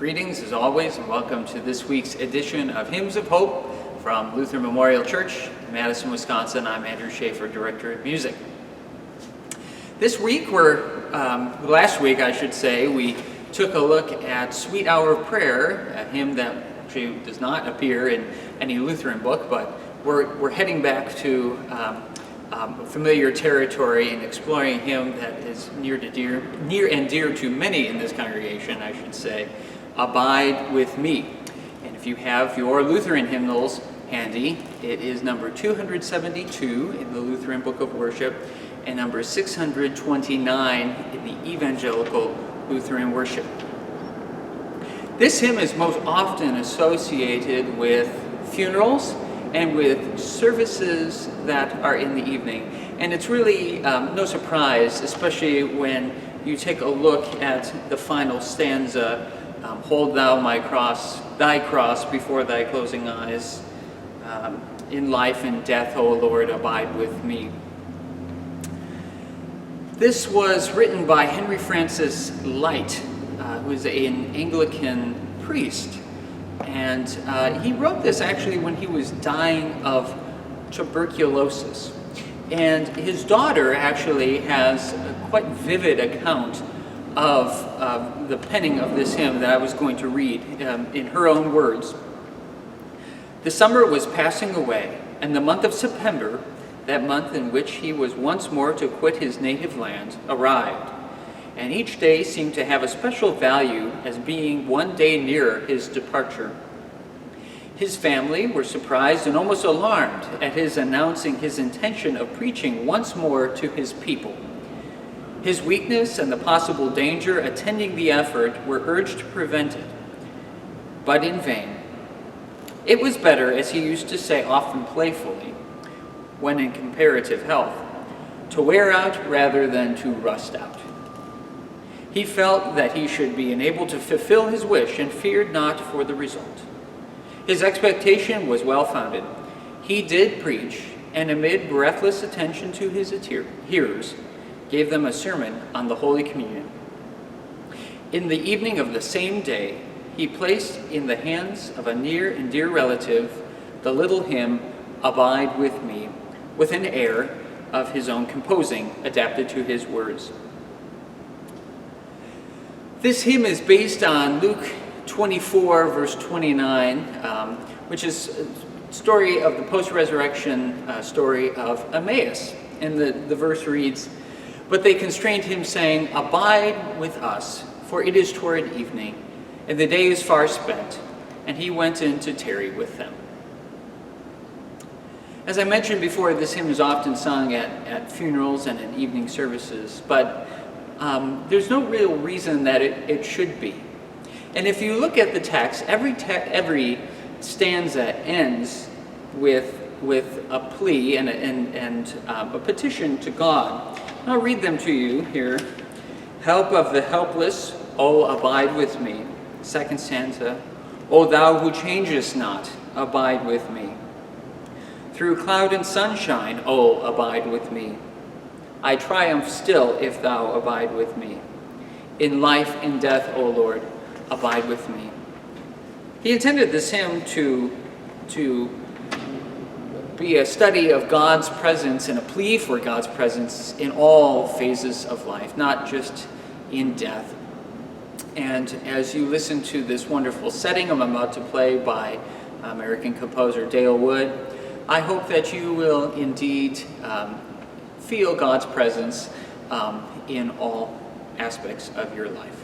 Greetings as always, and welcome to this week's edition of Hymns of Hope from Lutheran Memorial Church, Madison, Wisconsin. I'm Andrew Schaeffer, Director of Music. This week, last week I should say, we took a look at Sweet Hour of Prayer, a hymn that actually does not appear in any Lutheran book, but we're heading back to familiar territory and exploring a hymn that is near and dear to many in this congregation, I should say, Abide with Me. And if you have your Lutheran hymnals handy, it is number 272 in the Lutheran Book of Worship and number 629 in the Evangelical Lutheran Worship. This hymn is most often associated with funerals and with services that are in the evening. And it's really no surprise, especially when you take a look at the final stanza, hold thou thy cross before thy closing eyes. In life and death, O Lord, abide with me. This was written by Henry Francis Lyte, who is an Anglican priest. And he wrote this actually when he was dying of tuberculosis. And his daughter actually has a quite vivid account of the penning of this hymn that I was going to read in her own words. The summer was passing away, and the month of September, that month in which he was once more to quit his native land, arrived. And each day seemed to have a special value as being one day nearer his departure. His family were surprised and almost alarmed at his announcing his intention of preaching once more to his people. His weakness and the possible danger attending the effort were urged to prevent it, but in vain. It was better, as he used to say often playfully, when in comparative health, to wear out rather than to rust out. He felt that he should be enabled to fulfill his wish and feared not for the result. His expectation was well-founded. He did preach, and amid breathless attention to his hearers, gave them a sermon on the Holy Communion. In the evening of the same day, he placed in the hands of a near and dear relative the little hymn, Abide with Me, with an air of his own composing, adapted to his words. This hymn is based on Luke 24, verse 29, which is a story of the post-resurrection story of Emmaus. And the verse reads, "But they constrained him, saying, Abide with us, for it is toward evening, and the day is far spent. And he went in to tarry with them." As I mentioned before, this hymn is often sung at funerals and in evening services, but there's no real reason that it should be. And if you look at the text, every stanza ends with a plea and a petition to God. I'll read them to you here. Help of the helpless, O abide with me. Second stanza, O thou who changest not, abide with me. Through cloud and sunshine, O abide with me. I triumph still if thou abide with me. In life and death, O Lord, abide with me. He intended this hymn to be a study of God's presence and a plea for God's presence in all phases of life, not just in death. And as you listen to this wonderful setting I'm about to play by American composer Dale Wood, I hope that you will indeed feel God's presence in all aspects of your life.